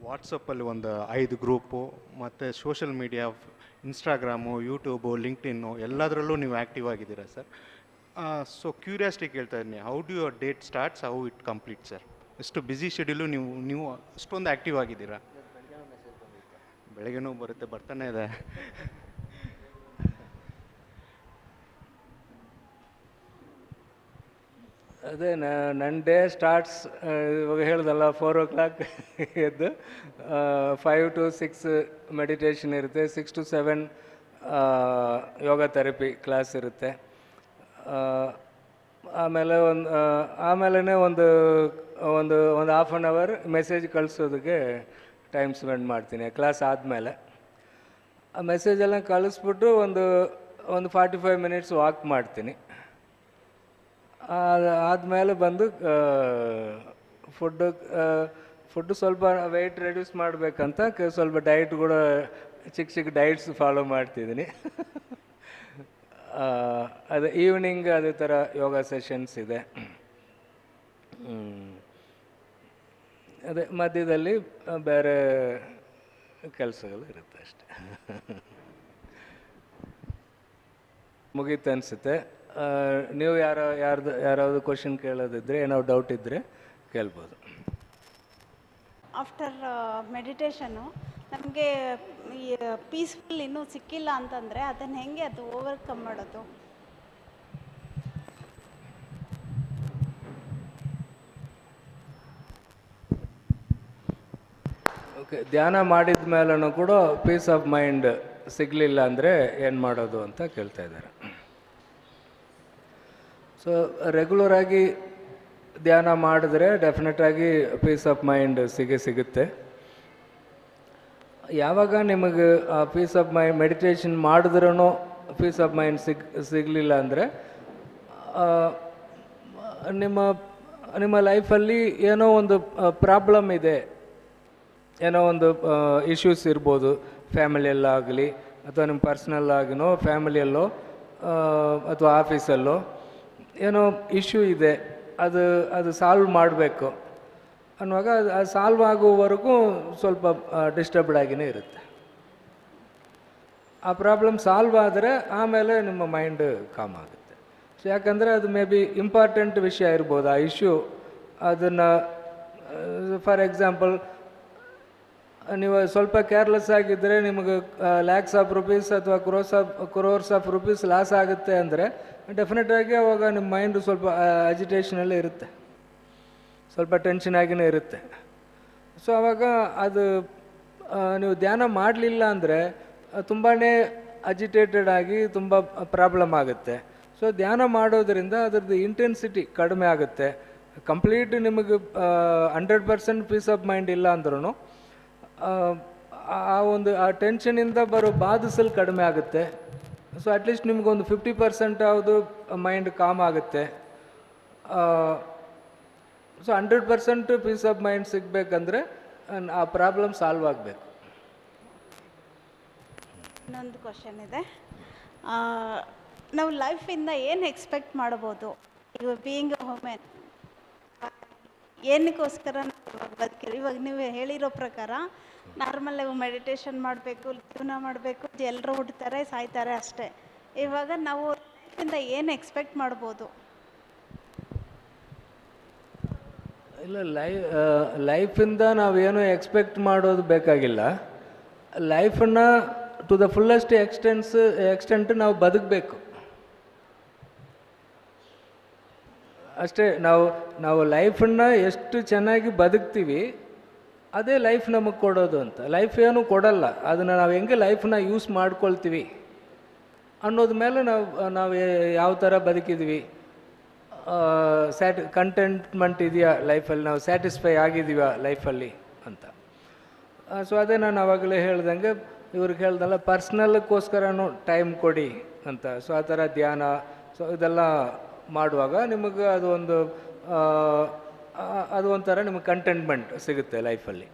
ವಾಟ್ಸಪ್ಪಲ್ಲಿ ಒಂದು 5 ಗ್ರೂಪು ಮತ್ತು ಸೋಷಲ್ ಮೀಡಿಯಾ ಇನ್ಸ್ಟಾಗ್ರಾಮು, ಯೂಟ್ಯೂಬು, ಲಿಂಕ್ಡ್ಇನ್ನು ಎಲ್ಲದರಲ್ಲೂ ನೀವು ಆ್ಯಕ್ಟಿವ್ ಆಗಿದ್ದೀರಾ ಸರ್. ಸೊ ಕ್ಯೂರಿಯಾಸಿಟಿ ಕೇಳ್ತಾ ಇದ್ದೀನಿ, how do your date starts, how it complete sir? ಎಷ್ಟು ಬ್ಯುಸಿ ಶೆಡ್ಯೂಲು, ನೀವು ಅಷ್ಟೊಂದು ಆ್ಯಕ್ಟಿವ್ ಆಗಿದ್ದೀರಾ? ಬೆಳಗ್ಗೆನೂ ಬರುತ್ತೆ, ಬರ್ತಾನೆ ಇದೆ. ಅದೇ ನನ್ನ ಡೇ ಸ್ಟಾರ್ಟ್ಸ್ ಇವಾಗ ಹೇಳ್ದಲ್ಲ 4 o'clock ಎದ್ದು 5 to 6 ಮೆಡಿಟೇಷನ್ ಇರುತ್ತೆ, 6 to 7 ಯೋಗ ಥೆರಪಿ ಕ್ಲಾಸ್ ಇರುತ್ತೆ. ಆಮೇಲೆ ಆಮೇಲೆ ಒಂದು ಹಾಫ್ ಆನ್ ಅವರ್ ಮೆಸೇಜ್ ಕಳಿಸೋದಕ್ಕೆ ಟೈಮ್ ಸ್ಪೆಂಡ್ ಮಾಡ್ತೀನಿ ಕ್ಲಾಸ್ ಆದಮೇಲೆ. ಆ ಮೆಸೇಜೆಲ್ಲ ಕಳಿಸ್ಬಿಟ್ಟು ಒಂದು 45 ಮಿನಿಟ್ಸ್ ವಾಕ್ ಮಾಡ್ತೀನಿ. ಆದಮೇಲೆ ಬಂದು ಫುಡ್ಡು ಸ್ವಲ್ಪ ವೆಯ್ಟ್ ರೆಡ್ಯೂಸ್ ಮಾಡಬೇಕಂತ ಸ್ವಲ್ಪ ಡಯಟ್ ಕೂಡ ಚಿಕ್ಕ ಡಯಟ್ಸ್ ಫಾಲೋ ಮಾಡ್ತಿದ್ದೀನಿ. ಅದೇ ಈವ್ನಿಂಗ್ ಅದೇ ಥರ ಯೋಗ ಸೆಷನ್ಸ್ ಇದೆ. ಅದೇ ಮಧ್ಯದಲ್ಲಿ ಬೇರೆ ಕೆಲಸಗಳು ಇರುತ್ತೆ ಅಷ್ಟೆ. ಮುಗೀತು ಅನಿಸುತ್ತೆ. ನೀವು ಯಾರಾவது ಕ್ವಶನ್ ಕೇಳೋದಿದ್ರೆ, ಏನೋ ಡೌಟ್ ಇದ್ದರೆ ಕೇಳ್ಬೋದು. ಆಫ್ಟರ್ ಮೆಡಿಟೇಷನ್ನು ನಮಗೆ ಪೀಸ್ಫುಲ್ ಇನ್ನೂ ಸಿಕ್ಕಿಲ್ಲ ಅಂತಂದರೆ ಅದನ್ನು ಹೆಂಗೆ ಅದು ಓವರ್ಕಮ್ ಮಾಡೋದು? ಓಕೆ, ಧ್ಯಾನ ಮಾಡಿದ ಮೇಲೂ ಕೂಡ ಪೀಸ್ ಆಫ್ ಮೈಂಡ್ ಸಿಗಲಿಲ್ಲ ಅಂದರೆ ಏನು ಮಾಡೋದು ಅಂತ ಕೇಳ್ತಾ ಇದ್ದಾರೆ. ಸೊ ರೆಗ್ಯುಲರಾಗಿ ಧ್ಯಾನ ಮಾಡಿದ್ರೆ ಡೆಫಿನೆಟಾಗಿ ಪೀಸ್ ಆಫ್ ಮೈಂಡ್ ಸಿಗುತ್ತೆ. ಯಾವಾಗ ನಿಮಗೆ ಆ ಪೀಸ್ ಆಫ್ ಮೈಂಡ್ ಮೆಡಿಟೇಷನ್ ಮಾಡಿದ್ರೂ ಪೀಸ್ ಆಫ್ ಮೈಂಡ್ ಸಿಗಲಿಲ್ಲ ಅಂದರೆ ನಿಮ್ಮ ಲೈಫಲ್ಲಿ ಏನೋ ಒಂದು ಪ್ರಾಬ್ಲಮ್ ಇದೆ, ಏನೋ ಒಂದು ಇಶ್ಯೂಸ್ ಇರ್ಬೋದು, ಫ್ಯಾಮಿಲಿಯಲ್ಲಾಗಲಿ ಅಥವಾ ನಿಮ್ಮ ಪರ್ಸ್ನಲ್ ಆಗಿನೋ, ಫ್ಯಾಮಿಲಿಯಲ್ಲೋ ಅಥವಾ ಆಫೀಸಲ್ಲೋ ಏನೋ ಇಶ್ಯೂ ಇದೆ, ಅದು ಸಾಲ್ವ್ ಮಾಡಬೇಕು ಅನ್ನುವಾಗ ಅದು ಸಾಲ್ವ್ ಆಗುವವರೆಗೂ ಸ್ವಲ್ಪ ಡಿಸ್ಟರ್ಬ್ಡ್ ಆಗಿಯೇ ಇರುತ್ತೆ. ಆ ಪ್ರಾಬ್ಲಮ್ ಸಾಲ್ವ್ ಆದರೆ ಆಮೇಲೆ ನಿಮ್ಮ ಮೈಂಡ್ ಕಾಮ್ ಆಗುತ್ತೆ. ಸೊ ಯಾಕಂದರೆ ಅದು ಮೇ ಬಿ ಇಂಪಾರ್ಟೆಂಟ್ ವಿಷಯ ಇರ್ಬೋದು ಆ ಇಶ್ಯೂ. ಅದನ್ನು ಫಾರ್ ಎಕ್ಸಾಂಪಲ್, ನೀವು ಸ್ವಲ್ಪ ಕೇರ್ಲೆಸ್ ಆಗಿದ್ದರೆ ನಿಮಗೆ ಲ್ಯಾಕ್ಸ್ ಆಫ್ ರುಪೀಸ್ ಅಥವಾ ಕ್ರೋರ್ಸ್ ಆಫ್ ರುಪೀಸ್ ಲಾಸ್ ಆಗುತ್ತೆ ಅಂದರೆ ಡೆಫಿನೆಟಾಗಿ ಅವಾಗ ನಿಮ್ಮ ಮೈಂಡು ಸ್ವಲ್ಪ ಅಜಿಟೇಷನಲ್ಲೇ ಇರುತ್ತೆ, ಸ್ವಲ್ಪ ಟೆನ್ಷನ್ ಆಗಿಯೇ ಇರುತ್ತೆ. ಸೊ ಆವಾಗ ಅದು ನೀವು ಧ್ಯಾನ ಮಾಡಲಿಲ್ಲ ಅಂದರೆ ತುಂಬಾ ಅಜಿಟೇಟೆಡ್ ಆಗಿ ತುಂಬ ಪ್ರಾಬ್ಲಮ್ ಆಗುತ್ತೆ. ಸೊ ಧ್ಯಾನ ಮಾಡೋದರಿಂದ ಅದರದ್ದು ಇಂಟೆನ್ಸಿಟಿ ಕಡಿಮೆ ಆಗುತ್ತೆ. ಕಂಪ್ಲೀಟ್ ನಿಮಗೆ 100% ಪೀಸ್ ಆಫ್ ಮೈಂಡ್ ಇಲ್ಲ ಅಂದ್ರೂ ಆ ಟೆನ್ಷನಿಂದ ಬರೋ ಬಾಧಿಸಲು ಕಡಿಮೆ ಆಗುತ್ತೆ. ಸೊ ಅಟ್ಲೀಸ್ಟ್ ನಿಮಗೊಂದು 50% ಯಾವುದು ಮೈಂಡ್ ಕಾಮ್ ಆಗುತ್ತೆ. ಸೊ 100% ಪೀಸ್ ಆಫ್ ಮೈಂಡ್ ಸಿಗಬೇಕಂದ್ರೆ ಆ ಪ್ರಾಬ್ಲಮ್ ಸಾಲ್ವ್ ಆಗಬೇಕು. ಇನ್ನೊಂದು ಕ್ವಶನ್ ಇದೆ, ನಾವು ಲೈಫಿಂದ ಏನು ಎಕ್ಸ್ಪೆಕ್ಟ್ ಮಾಡ್ಬೋದು? ಈಗ ಬೀಯಿಂಗ್ ಅ ವುಮೆನ್ ಏನಕ್ಕೋಸ್ಕರ ನಾವು ಬದುಕಿರಿ? ಇವಾಗ ನೀವು ಹೇಳಿರೋ ಪ್ರಕಾರ ನಾರ್ಮಲ್ ಮೆಡಿಟೇಷನ್ ಮಾಡಬೇಕು, ಜೀವನ ಮಾಡಬೇಕು, ಎಲ್ಲರೂ ಹುಡ್ತಾರೆ ಸಾಯ್ತಾರೆ ಅಷ್ಟೇ. ಇವಾಗ ನಾವು ಲೈಫಿಂದ ಏನು ಎಕ್ಸ್ಪೆಕ್ಟ್ ಮಾಡ್ಬೋದು? ಇಲ್ಲ, ಲೈಫಿಂದ ನಾವೇನು ಎಕ್ಸ್ಪೆಕ್ಟ್ ಮಾಡೋದು ಬೇಕಾಗಿಲ್ಲ. ಲೈಫನ್ನು ಟು ದ ಫುಲ್ಲೆಸ್ಟ್ ಎಕ್ಸ್ಟೆಂಟ್ ನಾವು ಬದುಕಬೇಕು ಅಷ್ಟೇ. ನಾವು ಲೈಫನ್ನು ಎಷ್ಟು ಚೆನ್ನಾಗಿ ಬದುಕ್ತೀವಿ ಅದೇ ಲೈಫ್ ನಮಗೆ ಕೊಡೋದು ಅಂತ. ಲೈಫ್ ಏನೂ ಕೊಡಲ್ಲ, ಅದನ್ನು ನಾವು ಹೆಂಗೆ ಲೈಫನ್ನ ಯೂಸ್ ಮಾಡ್ಕೊಳ್ತೀವಿ ಅನ್ನೋದ ಮೇಲೆ ನಾವು ಯಾವ ಥರ ಬದುಕಿದ್ವಿ, ಕಂಟೆಂಟ್ಮೆಂಟ್ ಇದೆಯಾ ಲೈಫಲ್ಲಿ, ನಾವು ಸ್ಯಾಟಿಸ್ಫೈ ಆಗಿದ್ದೀವ ಲೈಫಲ್ಲಿ ಅಂತ. ಸೊ ಅದೇ ನಾನು ಆವಾಗಲೇ ಹೇಳ್ದಂಗೆ ಇವ್ರಿಗೆ ಹೇಳ್ದಲ್ಲ, ಪರ್ಸ್ನಲ್ಗೋಸ್ಕರನೂ ಟೈಮ್ ಕೊಡಿ ಅಂತ. ಸೊ ಆ ಥರ ಧ್ಯಾನ, ಸೊ ಇದೆಲ್ಲ ಮಾಡುವಾಗ ನಿಮಗೆ ಅದು ಒಂಥರ ನಿಮಗೆ ಕಂಟೆಂಟ್ಮೆಂಟ್ ಸಿಗುತ್ತೆ ಲೈಫಲ್ಲಿ.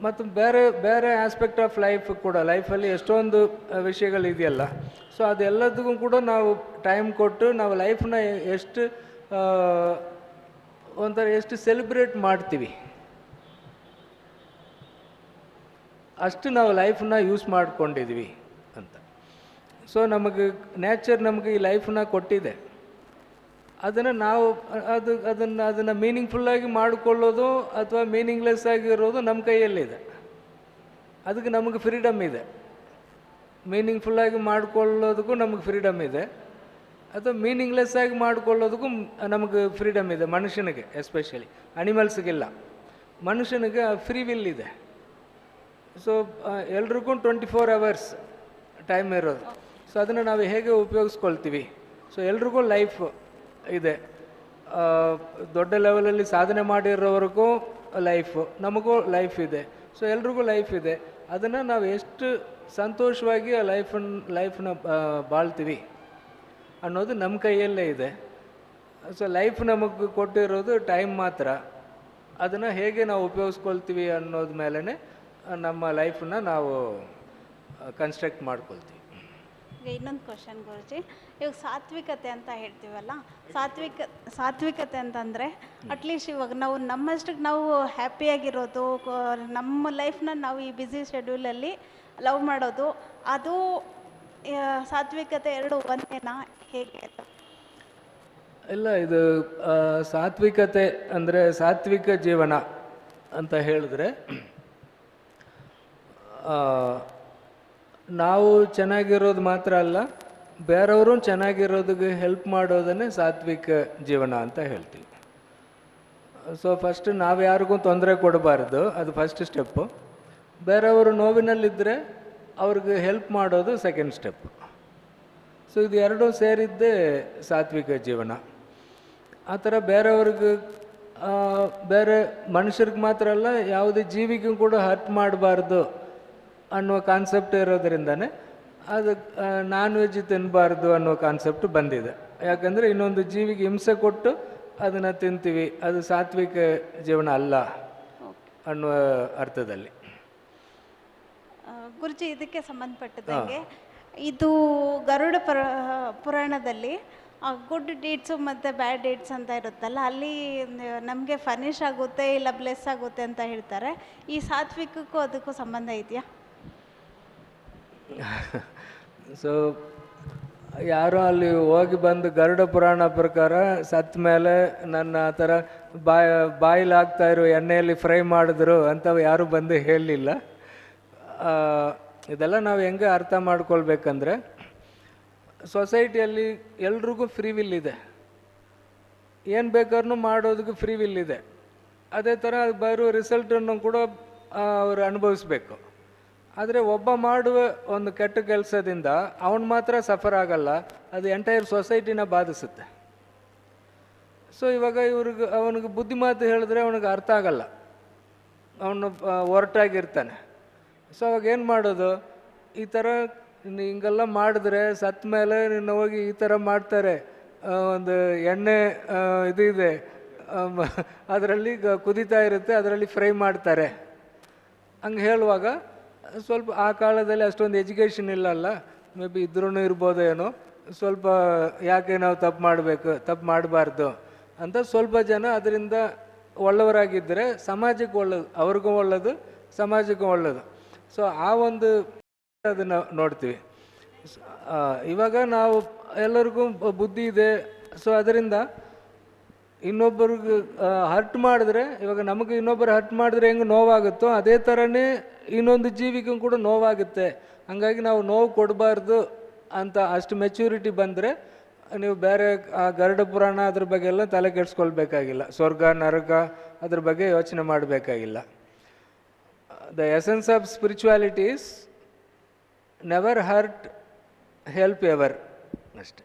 ಮತ್ತು ಬೇರೆ ಆಸ್ಪೆಕ್ಟ್ ಆಫ್ ಲೈಫ್ ಕೂಡ, ಲೈಫಲ್ಲಿ ಎಷ್ಟೊಂದು ವಿಷಯಗಳಿದೆಯಲ್ಲ, ಸೊ ಅದೆಲ್ಲದಕ್ಕೂ ಕೂಡ ನಾವು ಟೈಮ್ ಕೊಟ್ಟು ನಾವು ಲೈಫನ್ನ ಎಷ್ಟು ಸೆಲೆಬ್ರೇಟ್ ಮಾಡ್ತೀವಿ ಅಷ್ಟು ನಾವು ಲೈಫನ್ನ ಯೂಸ್ ಮಾಡ್ಕೊಂಡಿದ್ವಿ ಅಂತ. ಸೊ ನಮಗೆ ನೇಚರ್ ನಮಗೆ ಈ ಲೈಫನ್ನ ಕೊಟ್ಟಿದೆ, ಅದನ್ನು ನಾವು ಅದನ್ನು ಮೀನಿಂಗ್ಫುಲ್ಲಾಗಿ ಮಾಡಿಕೊಳ್ಳೋದು ಅಥವಾ ಮೀನಿಂಗ್ಲೆಸ್ ಆಗಿರೋದು ನಮ್ಮ ಕೈಯಲ್ಲಿದೆ. ಅದಕ್ಕೆ ನಮಗೆ ಫ್ರೀಡಮ್ ಇದೆ. ಮೀನಿಂಗ್ಫುಲ್ಲಾಗಿ ಮಾಡಿಕೊಳ್ಳೋದಕ್ಕೂ ನಮಗೆ ಫ್ರೀಡಮ್ ಇದೆ, ಅಥವಾ ಮೀನಿಂಗ್ಲೆಸ್ ಆಗಿ ಮಾಡಿಕೊಳ್ಳೋದಕ್ಕೂ ನಮಗೆ ಫ್ರೀಡಮ್ ಇದೆ. ಮನುಷ್ಯನಿಗೆ ಎಸ್ಪೆಷಲಿ, ಅನಿಮಲ್ಸ್ಗಿಲ್ಲ, ಮನುಷ್ಯನಿಗೆ ಫ್ರೀ ವಿಲ್ ಇದೆ. ಸೊ ಎಲ್ರಿಗೂ 24 hours ಟೈಮ್ ಇರೋದು. ಸೊ ಅದನ್ನು ನಾವು ಹೇಗೆ ಉಪಯೋಗಿಸ್ಕೊಳ್ತೀವಿ. ಸೊ ಎಲ್ರಿಗೂ ಲೈಫ್ ಇದೆ. ದೊಡ್ಡ ಲೆವೆಲಲ್ಲಿ ಸಾಧನೆ ಮಾಡಿರೋವ್ರಿಗೂ ಲೈಫು, ನಮಗೂ ಲೈಫ್ ಇದೆ. ಸೊ ಎಲ್ರಿಗೂ ಲೈಫ್ ಇದೆ. ಅದನ್ನು ನಾವು ಎಷ್ಟು ಸಂತೋಷವಾಗಿ ಆ ಲೈಫನ್ನ ಬಾಳ್ತೀವಿ ಅನ್ನೋದು ನಮ್ಮ ಕೈಯಲ್ಲೇ ಇದೆ. ಸೊ ಲೈಫ್ ನಮಗೆ ಕೊಟ್ಟಿರೋದು ಟೈಮ್ ಮಾತ್ರ. ಅದನ್ನು ಹೇಗೆ ನಾವು ಉಪಯೋಗಿಸ್ಕೊಳ್ತೀವಿ ಅನ್ನೋದ ಮೇಲೇ ನಮ್ಮ ಲೈಫನ್ನ ನಾವು ಕನ್ಸ್ಟ್ರಕ್ಟ್ ಮಾಡ್ಕೊಳ್ತೀವಿ. ಈಗ ಇನ್ನೊಂದು ಕ್ವಶನ್ ಗುರುಜಿ, ಇವಾಗ ಸಾತ್ವಿಕತೆ ಅಂತ ಹೇಳ್ತೀವಲ್ಲ, ಸಾತ್ವಿಕತೆ ಅಂತಂದರೆ ಅಟ್ಲೀಸ್ಟ್ ಇವಾಗ ನಾವು ನಮ್ಮಷ್ಟಕ್ಕೆ ನಾವು ಹ್ಯಾಪಿಯಾಗಿರೋದು, ನಮ್ಮ ಲೈಫ್ನ ನಾವು ಈ ಬ್ಯುಸಿ ಶೆಡ್ಯೂಲಲ್ಲಿ ಲವ್ ಮಾಡೋದು, ಅದು ಸಾತ್ವಿಕತೆ ಎರಡು ಒಂದೇನಾ, ಹೇಗೆ? ಇಲ್ಲ, ಇದು ಸಾತ್ವಿಕತೆ ಅಂದರೆ ಸಾತ್ವಿಕ ಜೀವನ ಅಂತ ಹೇಳಿದ್ರೆ ನಾವು ಚೆನ್ನಾಗಿರೋದು ಮಾತ್ರ ಅಲ್ಲ, ಬೇರೆಯವರು ಚೆನ್ನಾಗಿರೋದಕ್ಕೆ ಹೆಲ್ಪ್ ಮಾಡೋದನ್ನೇ ಸಾತ್ವಿಕ ಜೀವನ ಅಂತ ಹೇಳ್ತೀವಿ. ಸೊ ಫಸ್ಟ್ ನಾವು ಯಾರಿಗೂ ತೊಂದರೆ ಕೊಡಬಾರ್ದು, ಅದು ಫಸ್ಟ್ ಸ್ಟೆಪ್ಪು. ಬೇರೆಯವರು ನೋವಿನಲ್ಲಿದ್ದರೆ ಅವ್ರಿಗೆ ಹೆಲ್ಪ್ ಮಾಡೋದು ಸೆಕೆಂಡ್ ಸ್ಟೆಪ್. ಸೊ ಇದು ಎರಡೂ ಸೇರಿದ್ದೇ ಸಾತ್ವಿಕ ಜೀವನ. ಆ ಥರ ಬೇರೆಯವ್ರಿಗೆ, ಬೇರೆ ಮನುಷ್ಯರಿಗೆ ಮಾತ್ರ ಅಲ್ಲ, ಯಾವುದೇ ಜೀವಿಗೂ ಕೂಡ ಹರ್ಟ್ ಮಾಡಬಾರ್ದು ಅನ್ನೋ ಕಾನ್ಸೆಪ್ಟ್ ಇರೋದ್ರಿಂದನೇ ಅದು ನಾನ್ ವೆಜ್ ತಿನ್ನಬಾರ್ದು ಅನ್ನೋ ಕಾನ್ಸೆಪ್ಟ್ ಬಂದಿದೆ. ಯಾಕಂದರೆ ಇನ್ನೊಂದು ಜೀವಿಗೆ ಹಿಂಸೆ ಕೊಟ್ಟು ಅದನ್ನು ತಿಂತೀವಿ, ಅದು ಸಾತ್ವಿಕ ಜೀವನ ಅಲ್ಲ ಅನ್ನುವ ಅರ್ಥದಲ್ಲಿ. ಗುರುಜಿ, ಇದಕ್ಕೆ ಸಂಬಂಧಪಟ್ಟದಂಗೆ ಇದು ಗರುಡ ಪುರಾಣದಲ್ಲಿ ಗುಡ್ ಡೀಡ್ಸು ಮತ್ತು ಬ್ಯಾಡ್ ಡೀಡ್ಸ್ ಅಂತ ಇರುತ್ತಲ್ಲ, ಅಲ್ಲಿ ನಮಗೆ ಫನಿಷ್ ಆಗುತ್ತೆ ಇಲ್ಲ ಬ್ಲೆಸ್ ಆಗುತ್ತೆ ಅಂತ ಹೇಳ್ತಾರೆ. ಈ ಸಾತ್ವಿಕಕ್ಕೂ ಅದಕ್ಕೂ ಸಂಬಂಧ ಇದೆಯಾ? ಸೊ ಯಾರೋ ಅಲ್ಲಿ ಹೋಗಿ ಬಂದು ಗರುಡ ಪುರಾಣ ಪ್ರಕಾರ ಸತ್ತ ಮೇಲೆ ನನ್ನ ಆ ಥರ ಬಾಯಿಲ್ ಆಗ್ತಾ ಇರೋ ಎಣ್ಣೆಯಲ್ಲಿ ಫ್ರೈ ಮಾಡಿದ್ರು ಅಂತ ಯಾರೂ ಬಂದು ಹೇಳಲಿಲ್ಲ. ಇದೆಲ್ಲ ನಾವು ಹೆಂಗೆ ಅರ್ಥ ಮಾಡ್ಕೊಳ್ಬೇಕಂದ್ರೆ, ಸೊಸೈಟಿಯಲ್ಲಿ ಎಲ್ರಿಗೂ ಫ್ರೀ ವಿಲ್ ಇದೆ, ಏನು ಬೇಕಾದ್ರೂ ಮಾಡೋದಕ್ಕೆ ಫ್ರೀ ವಿಲ್ ಇದೆ. ಅದೇ ಥರ ಬರೋ ರಿಸಲ್ಟನ್ನು ಕೂಡ ಅವರು ಅನುಭವಿಸ್ಬೇಕು. ಆದರೆ ಒಬ್ಬ ಮಾಡುವ ಒಂದು ಕೆಟ್ಟ ಕೆಲಸದಿಂದ ಅವನು ಮಾತ್ರ ಸಫರ್ ಆಗಲ್ಲ, ಅದು ಎಂಟೈರ್ ಸೊಸೈಟಿನ ಬಾಧಿಸುತ್ತೆ. ಸೊ ಇವಾಗ ಅವನಿಗೆ ಬುದ್ಧಿ ಮಾತು ಹೇಳಿದ್ರೆ ಅವನಿಗೆ ಅರ್ಥ ಆಗಲ್ಲ, ಅವನು ಹೊರಟಾಗಿರ್ತಾನೆ. ಸೊ ಅವಾಗ ಏನು ಮಾಡೋದು, ಈ ಥರ ಹಿಂಗೆಲ್ಲ ಮಾಡಿದ್ರೆ ಸತ್ತ ಮೇಲೆ ನಿನ್ನ ಹೋಗಿ ಈ ಥರ ಮಾಡ್ತಾರೆ, ಒಂದು ಎಣ್ಣೆ ಇದು ಇದೆ ಅದರಲ್ಲಿ ಕುದೀತಾ ಇರುತ್ತೆ, ಅದರಲ್ಲಿ ಫ್ರೈ ಮಾಡ್ತಾರೆ. ಹಂಗೆ ಹೇಳುವಾಗ ಸ್ವಲ್ಪ ಆ ಕಾಲದಲ್ಲಿ ಅಷ್ಟೊಂದು ಎಜುಕೇಷನ್ ಇಲ್ಲಲ್ಲ, ಮೇ ಬಿ ಇದ್ರೂ ಇರ್ಬೋದೇನೋ, ಸ್ವಲ್ಪ ಯಾಕೆ ನಾವು ತಪ್ಪು ಮಾಡಬಾರ್ದು ಅಂತ ಸ್ವಲ್ಪ ಜನ ಅದರಿಂದ ಒಳ್ಳೆಯವರಾಗಿದ್ದರೆ ಸಮಾಜಕ್ಕೆ ಒಳ್ಳೆಯದು, ಅವ್ರಿಗೂ ಒಳ್ಳೆಯದು, ಸಮಾಜಕ್ಕೂ ಒಳ್ಳೆಯದು. ಸೊ ಆ ಒಂದು ಅದನ್ನು ನೋಡ್ತೀವಿ. ಇವಾಗ ನಾವು ಎಲ್ಲರಿಗೂ ಬುದ್ಧಿ ಇದೆ. ಸೊ ಅದರಿಂದ ಇನ್ನೊಬ್ಬರಿಗೆ ಹರ್ಟ್ ಮಾಡಿದ್ರೆ, ಇವಾಗ ನಮಗೆ ಇನ್ನೊಬ್ಬರು ಹರ್ಟ್ ಮಾಡಿದ್ರೆ ಹೆಂಗೆ ನೋವಾಗುತ್ತೋ ಅದೇ ಥರನೇ ಇನ್ನೊಂದು ಜೀವಿಗೂ ಕೂಡ ನೋವಾಗುತ್ತೆ. ಹಾಗಾಗಿ ನಾವು ನೋವು ಕೊಡಬಾರ್ದು ಅಂತ ಅಷ್ಟು ಮೆಚ್ಯೂರಿಟಿ ಬಂದರೆ ನೀವು ಬೇರೆ ಗರುಡ ಪುರಾಣ ಅದ್ರ ಬಗ್ಗೆ ಎಲ್ಲ ತಲೆ ಕೆಡಿಸ್ಕೊಳ್ಬೇಕಾಗಿಲ್ಲ, ಸ್ವರ್ಗ ನರಕ ಅದ್ರ ಬಗ್ಗೆ ಯೋಚನೆ ಮಾಡಬೇಕಾಗಿಲ್ಲ. The essence of spirituality is never hurt, help ever ಅಷ್ಟೆ.